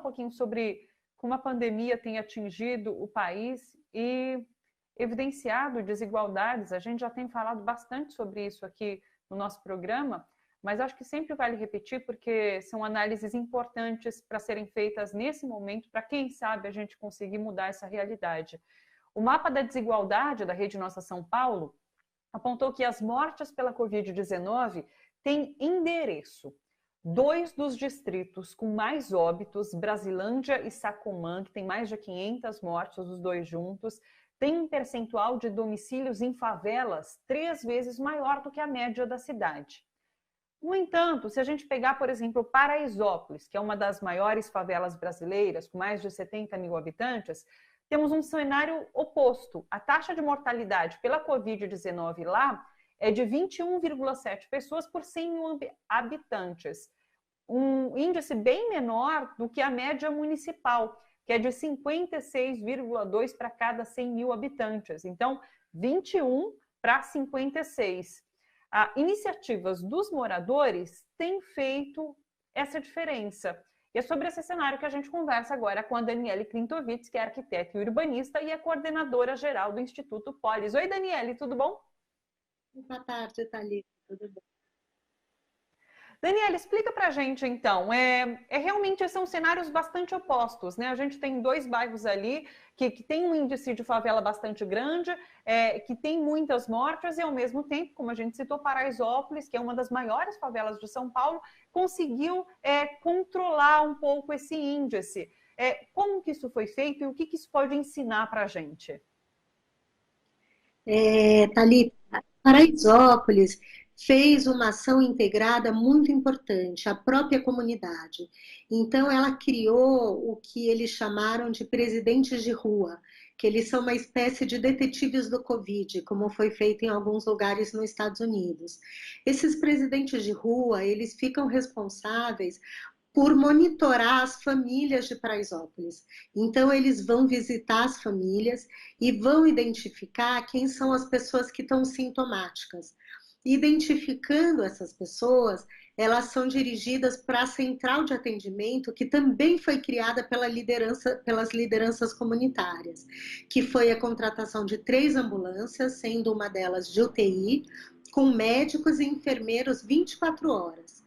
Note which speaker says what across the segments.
Speaker 1: pouquinho sobre como a pandemia tem atingido o país e evidenciado desigualdades. A gente já tem falado bastante sobre isso aqui no nosso programa, mas acho que sempre vale repetir, porque são análises importantes para serem feitas nesse momento, para quem sabe a gente conseguir mudar essa realidade. O mapa da desigualdade da Rede Nossa São Paulo apontou que as mortes pela Covid-19 têm endereço. 2 dos distritos com mais óbitos, Brasilândia e Sacomã, que tem mais de 500 mortes, os dois juntos, tem um percentual de domicílios em favelas 3 vezes maior do que a média da cidade. No entanto, se a gente pegar, por exemplo, Paraisópolis, que é uma das maiores favelas brasileiras, com mais de 70 mil habitantes, temos um cenário oposto. A taxa de mortalidade pela Covid-19 lá é de 21,7 pessoas por 100 mil habitantes. Um índice bem menor do que a média municipal, que é de 56,2 para cada 100 mil habitantes. Então, 21 para 56. Iniciativas dos moradores têm feito essa diferença. E é sobre esse cenário que a gente conversa agora com a Daniele Klintovitz, que é arquiteta e urbanista e é coordenadora geral do Instituto Polis. Oi, Daniele, tudo bom?
Speaker 2: Boa tarde, Thalita, tudo bom?
Speaker 1: Daniela, explica pra gente então, realmente são cenários bastante opostos, né? A gente tem 2 bairros ali que tem um índice de favela bastante grande, que tem muitas mortes e ao mesmo tempo, como a gente citou, Paraisópolis, que é uma das maiores favelas de São Paulo, conseguiu controlar um pouco esse índice. Como que isso foi feito e o que isso pode ensinar pra gente?
Speaker 2: Thalita, Paraisópolis fez uma ação integrada muito importante, a própria comunidade. Então, ela criou o que eles chamaram de presidentes de rua, que eles são uma espécie de detetives do Covid, como foi feito em alguns lugares nos Estados Unidos. Esses presidentes de rua, eles ficam responsáveis por monitorar as famílias de Paraisópolis. Então, eles vão visitar as famílias e vão identificar quem são as pessoas que estão sintomáticas. Identificando essas pessoas, elas são dirigidas para a central de atendimento, que também foi criada pelas lideranças comunitárias, que foi a contratação de 3 ambulâncias, sendo uma delas de UTI, com médicos e enfermeiros 24 horas.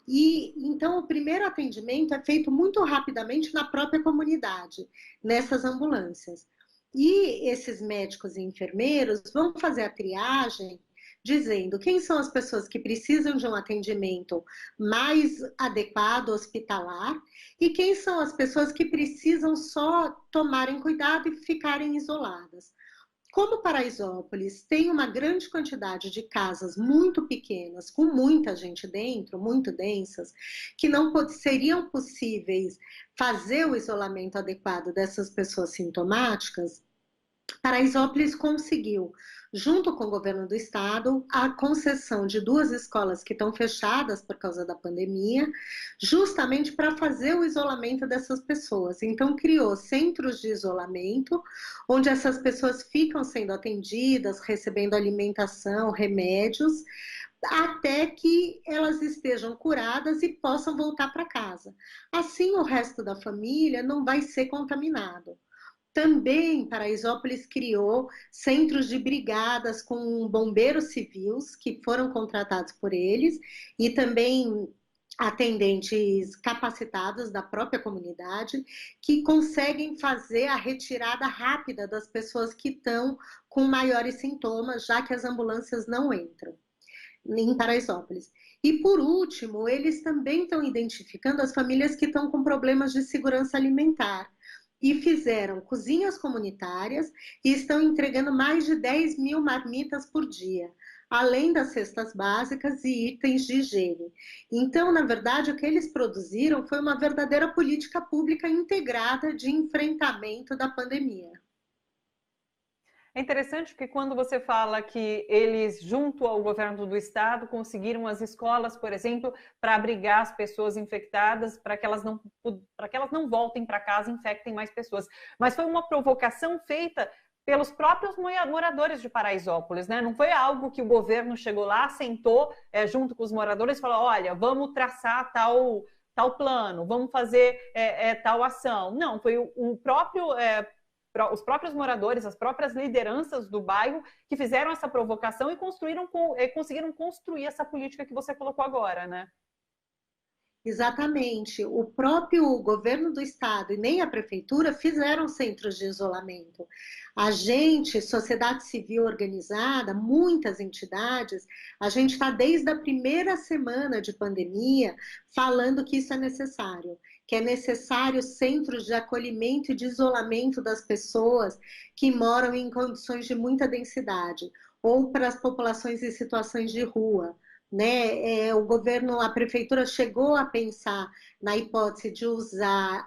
Speaker 2: E então o primeiro atendimento é feito muito rapidamente na própria comunidade, nessas ambulâncias. E esses médicos e enfermeiros vão fazer a triagem dizendo quem são as pessoas que precisam de um atendimento mais adequado, hospitalar, e quem são as pessoas que precisam só tomarem cuidado e ficarem isoladas. Como Paraisópolis tem uma grande quantidade de casas muito pequenas, com muita gente dentro, muito densas, que não seriam possíveis fazer o isolamento adequado dessas pessoas sintomáticas, Paraisópolis conseguiu, junto com o governo do estado, a concessão de 2 escolas que estão fechadas por causa da pandemia, justamente para fazer o isolamento dessas pessoas. Então, criou centros de isolamento, onde essas pessoas ficam sendo atendidas, recebendo alimentação, remédios, até que elas estejam curadas e possam voltar para casa. Assim, o resto da família não vai ser contaminado. Também Paraisópolis criou centros de brigadas com bombeiros civis que foram contratados por eles e também atendentes capacitados da própria comunidade que conseguem fazer a retirada rápida das pessoas que estão com maiores sintomas, já que as ambulâncias não entram em Paraisópolis. E por último, eles também estão identificando as famílias que estão com problemas de segurança alimentar e fizeram cozinhas comunitárias e estão entregando mais de 10 mil marmitas por dia, além das cestas básicas e itens de higiene. Então, na verdade, o que eles produziram foi uma verdadeira política pública integrada de enfrentamento da pandemia.
Speaker 1: É interessante porque quando você fala que eles, junto ao governo do estado, conseguiram as escolas, por exemplo, para abrigar as pessoas infectadas, para que elas não voltem para casa e infectem mais pessoas. Mas foi uma provocação feita pelos próprios moradores de Paraisópolis, né? Não foi algo que o governo chegou lá, sentou junto com os moradores e falou, olha, vamos traçar tal tal plano, vamos fazer tal ação. Não, foi o próprio os próprios moradores, as próprias lideranças do bairro que fizeram essa provocação e conseguiram construir essa política que você colocou agora, né?
Speaker 2: Exatamente. O próprio governo do estado e nem a prefeitura fizeram centros de isolamento. A gente, sociedade civil organizada, muitas entidades, a gente está desde a primeira semana de pandemia falando que isso é necessário, que é necessário centros de acolhimento e de isolamento das pessoas que moram em condições de muita densidade, ou para as populações em situações de rua, né? O governo, a prefeitura chegou a pensar na hipótese de usar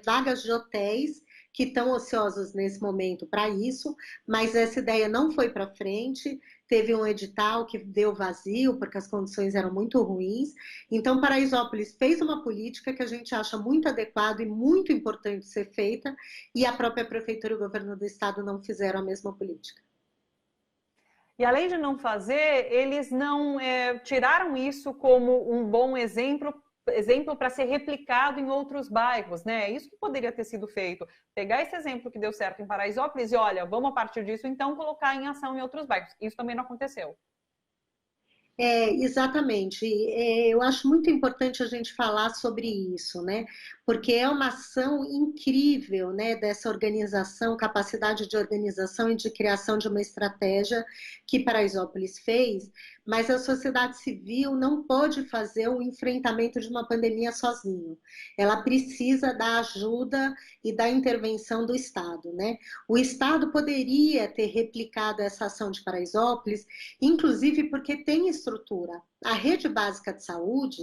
Speaker 2: vagas de hotéis que estão ociosos nesse momento para isso, mas essa ideia não foi para frente. Teve um edital que deu vazio porque as condições eram muito ruins. Então, Paraisópolis fez uma política que a gente acha muito adequada e muito importante ser feita, e a própria prefeitura e o governo do estado não fizeram a mesma política.
Speaker 1: E além de não fazer, eles não tiraram isso como um bom exemplo para ser replicado em outros bairros, né? Isso que poderia ter sido feito. Pegar esse exemplo que deu certo em Paraisópolis e, olha, vamos a partir disso, então, colocar em ação em outros bairros. Isso também não aconteceu.
Speaker 2: Exatamente. Eu acho muito importante a gente falar sobre isso, né? Porque é uma ação incrível, né? Dessa organização, capacidade de organização e de criação de uma estratégia que Paraisópolis fez, mas a sociedade civil não pode fazer o enfrentamento de uma pandemia sozinho. Ela precisa da ajuda e da intervenção do Estado, né? O Estado poderia ter replicado essa ação de Paraisópolis, inclusive porque tem estrutura. A rede básica de saúde,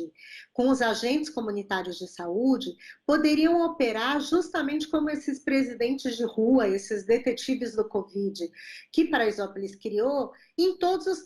Speaker 2: com os agentes comunitários de saúde, poderiam operar justamente como esses presidentes de rua, esses detetives do Covid, que Paraisópolis criou, em todos os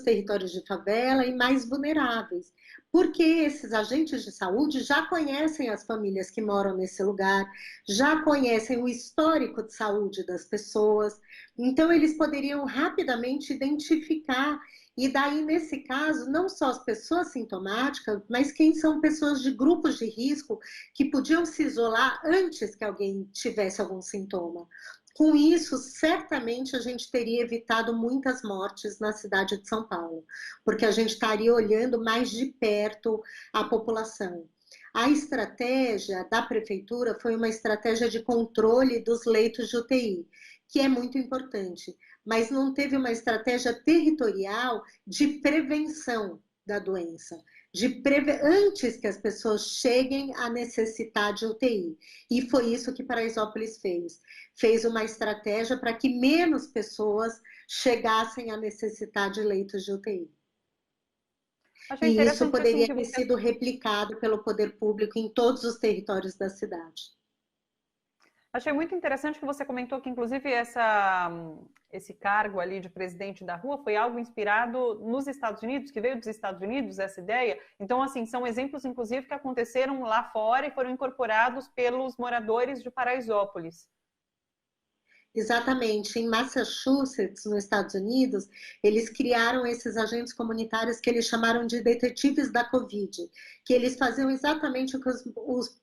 Speaker 2: territórios de favela e mais vulneráveis. Porque esses agentes de saúde já conhecem as famílias que moram nesse lugar, já conhecem o histórico de saúde das pessoas, então eles poderiam rapidamente identificar. E daí, nesse caso, não só as pessoas sintomáticas, mas quem são pessoas de grupos de risco que podiam se isolar antes que alguém tivesse algum sintoma. Com isso, certamente a gente teria evitado muitas mortes na cidade de São Paulo, porque a gente estaria olhando mais de perto a população. A estratégia da prefeitura foi uma estratégia de controle dos leitos de UTI, que é muito importante, mas não teve uma estratégia territorial de prevenção da doença, antes que as pessoas cheguem a necessitar de UTI. E foi isso que Paraisópolis fez. Fez uma estratégia para que menos pessoas chegassem a necessitar de leitos de UTI.
Speaker 1: Achei
Speaker 2: E isso
Speaker 1: interessante assim
Speaker 2: poderia
Speaker 1: que
Speaker 2: ter
Speaker 1: você
Speaker 2: sido replicado pelo poder público em todos os territórios da cidade.
Speaker 1: Achei muito interessante que você comentou que, inclusive, esse cargo ali de presidente da rua foi algo inspirado nos Estados Unidos, que veio dos Estados Unidos, essa ideia. Então, assim, são exemplos, inclusive, que aconteceram lá fora e foram incorporados pelos moradores de Paraisópolis.
Speaker 2: Exatamente. Em Massachusetts, nos Estados Unidos, eles criaram esses agentes comunitários que eles chamaram de detetives da Covid, que eles faziam exatamente o que os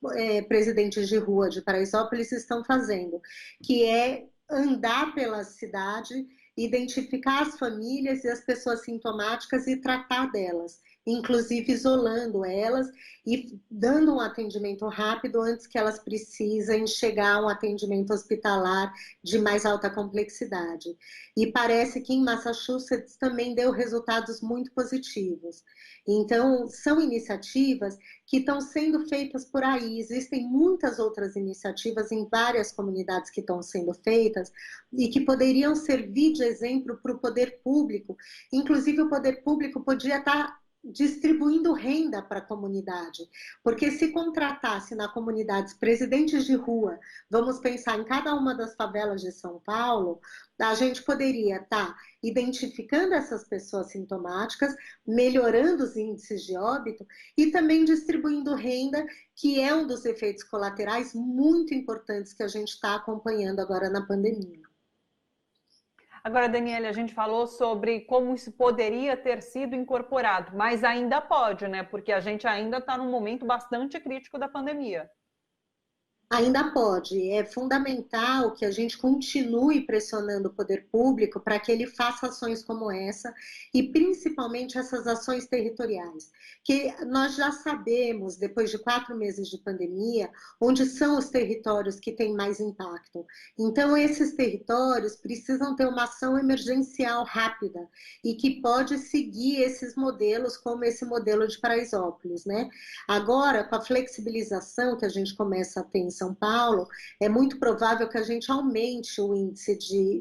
Speaker 2: presidentes de rua de Paraisópolis estão fazendo, que é andar pela cidade, identificar as famílias e as pessoas sintomáticas e tratar delas, inclusive isolando elas e dando um atendimento rápido antes que elas precisem chegar a um atendimento hospitalar de mais alta complexidade. E parece que em Massachusetts também deu resultados muito positivos. Então, são iniciativas que estão sendo feitas por aí. Existem muitas outras iniciativas em várias comunidades que estão sendo feitas e que poderiam servir de exemplo para o poder público. Inclusive, o poder público podia estar distribuindo renda para a comunidade, porque se contratasse na comunidade presidentes de rua, vamos pensar em cada uma das favelas de São Paulo, a gente poderia estar identificando essas pessoas sintomáticas, melhorando os índices de óbito e também distribuindo renda, que é um dos efeitos colaterais muito importantes que a gente está acompanhando agora na pandemia.
Speaker 1: Agora, Daniela, a gente falou sobre como isso poderia ter sido incorporado, mas ainda pode, né? Porque a gente ainda está num momento bastante crítico da pandemia.
Speaker 2: Ainda pode, é fundamental que a gente continue pressionando o poder público para que ele faça ações como essa e principalmente essas ações territoriais, que nós já sabemos, depois de 4 meses de pandemia, onde são os territórios que têm mais impacto. Então, esses territórios precisam ter uma ação emergencial rápida e que pode seguir esses modelos, como esse modelo de Paraisópolis, né? Agora, com a flexibilização que a gente começa a ter em São Paulo, é muito provável que a gente aumente o índice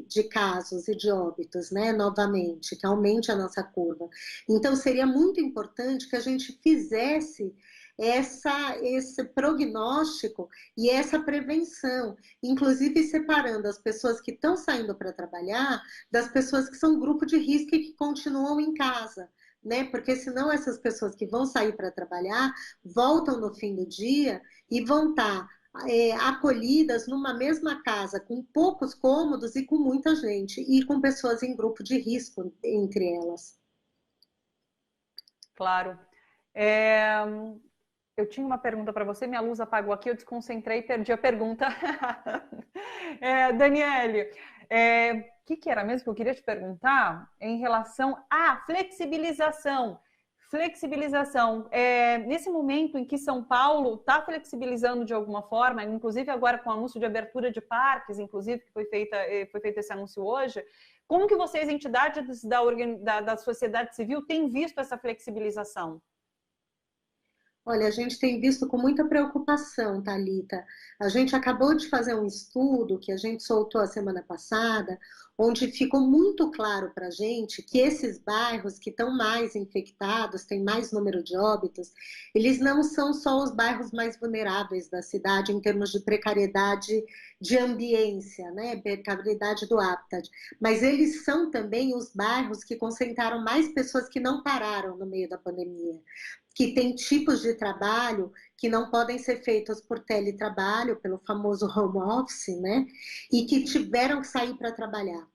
Speaker 2: de casos e de óbitos, né, novamente, que aumente a nossa curva. Então, seria muito importante que a gente fizesse esse prognóstico e essa prevenção, inclusive separando as pessoas que estão saindo para trabalhar das pessoas que são grupo de risco e que continuam em casa, né? Porque senão essas pessoas que vão sair para trabalhar voltam no fim do dia e vão estar acolhidas numa mesma casa, com poucos cômodos e com muita gente, e com pessoas em grupo de risco entre elas.
Speaker 1: Claro. Eu tinha uma pergunta para você, minha luz apagou aqui, eu desconcentrei e perdi a pergunta. Daniele, o que era mesmo que eu queria te perguntar em relação à flexibilização? Flexibilização. Nesse momento em que São Paulo está flexibilizando de alguma forma, inclusive agora com o anúncio de abertura de parques, inclusive que foi feito esse anúncio hoje, como que vocês, entidades da sociedade civil, têm visto essa flexibilização?
Speaker 2: Olha, a gente tem visto com muita preocupação, Thalita. A gente acabou de fazer um estudo que a gente soltou a semana passada, onde ficou muito claro para a gente que esses bairros que estão mais infectados, têm mais número de óbitos, eles não são só os bairros mais vulneráveis da cidade em termos de precariedade de ambiência, né? Precariedade do habitat, mas eles são também os bairros que concentraram mais pessoas que não pararam no meio da pandemia, que tem tipos de trabalho que não podem ser feitos por teletrabalho, pelo famoso home office, né? E que tiveram que sair para trabalhar.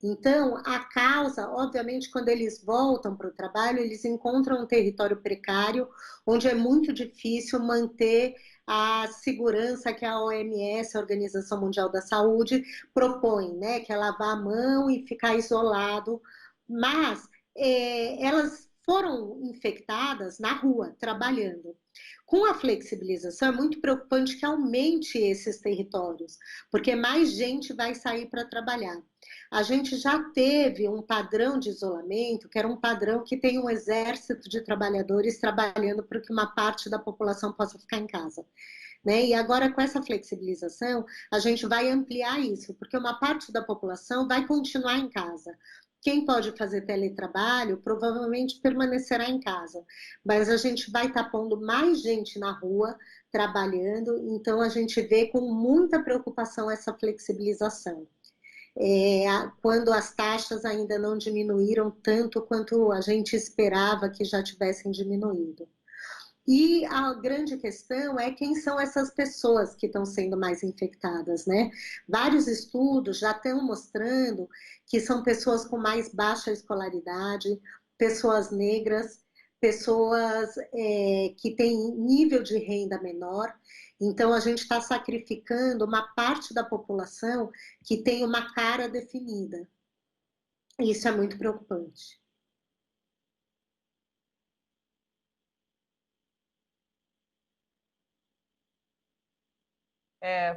Speaker 2: Então, a causa, obviamente, quando eles voltam para o trabalho, eles encontram um território precário, onde é muito difícil manter a segurança que a OMS, a Organização Mundial da Saúde, propõe, né? Que é lavar a mão e ficar isolado. Mas elas foram infectadas na rua, trabalhando. Com a flexibilização, é muito preocupante que aumente esses territórios, porque mais gente vai sair para trabalhar. A gente já teve um padrão de isolamento, que era um padrão que tem um exército de trabalhadores trabalhando para que uma parte da população possa ficar em casa. Né? E agora, com essa flexibilização, a gente vai ampliar isso, porque uma parte da população vai continuar em casa. Quem pode fazer teletrabalho provavelmente permanecerá em casa, mas a gente vai estar pondo mais gente na rua trabalhando, então a gente vê com muita preocupação essa flexibilização. Quando as taxas ainda não diminuíram tanto quanto a gente esperava que já tivessem diminuído. E a grande questão é quem são essas pessoas que estão sendo mais infectadas, né? Vários estudos já estão mostrando que são pessoas com mais baixa escolaridade, pessoas negras, pessoas que têm nível de renda menor. Então, a gente está sacrificando uma parte da população que tem uma cara definida. Isso é muito preocupante.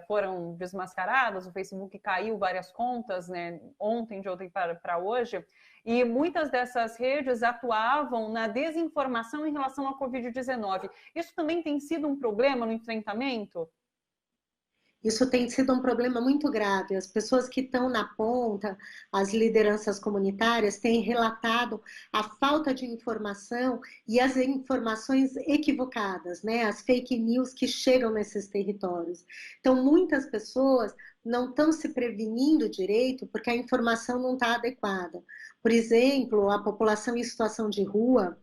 Speaker 1: Foram desmascaradas, o Facebook caiu várias contas, né, ontem, de ontem para hoje, e muitas dessas redes atuavam na desinformação em relação à Covid-19. Isso também tem sido um problema no enfrentamento?
Speaker 2: Isso tem sido um problema muito grave. As pessoas que estão na ponta, as lideranças comunitárias, têm relatado a falta de informação e as informações equivocadas, né? As fake news que chegam nesses territórios. Então, muitas pessoas não estão se prevenindo direito porque a informação não está adequada. Por exemplo, a população em situação de rua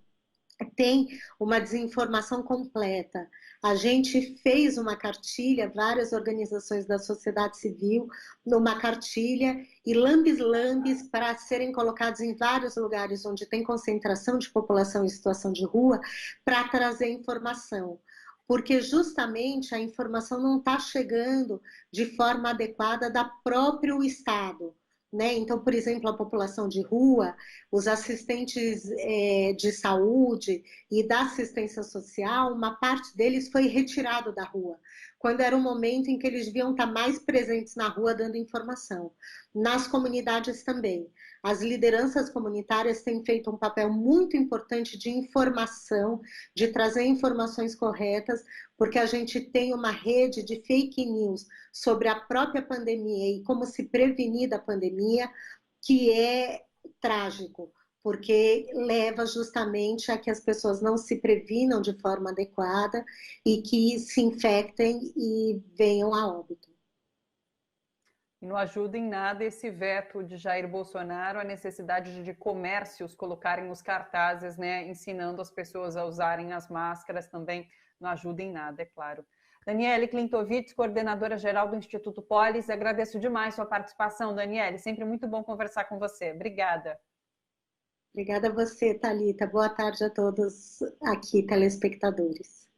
Speaker 2: tem uma desinformação completa. A gente fez uma cartilha, várias organizações da sociedade civil, numa cartilha, e lambis-lambis para serem colocados em vários lugares onde tem concentração de população em situação de rua, para trazer informação. Porque justamente a informação não está chegando de forma adequada da próprio Estado. Né? Então, por exemplo, a população de rua, os assistentes de saúde e da assistência social, uma parte deles foi retirado da rua, quando era um momento em que eles deviam estar mais presentes na rua dando informação. Nas comunidades também. As lideranças comunitárias têm feito um papel muito importante de informação, de trazer informações corretas, porque a gente tem uma rede de fake news sobre a própria pandemia e como se prevenir da pandemia, que é trágico, porque leva justamente a que as pessoas não se previnam de forma adequada e que se infectem e venham a óbito.
Speaker 1: E não ajuda em nada esse veto de Jair Bolsonaro, a necessidade de comércios colocarem os cartazes, né, ensinando as pessoas a usarem as máscaras também, não ajuda em nada, é claro. Daniele Klintovitz, coordenadora geral do Instituto Polis, agradeço demais sua participação, Daniele, sempre muito bom conversar com você. Obrigada.
Speaker 2: Obrigada a você, Thalita. Boa tarde a todos aqui, telespectadores.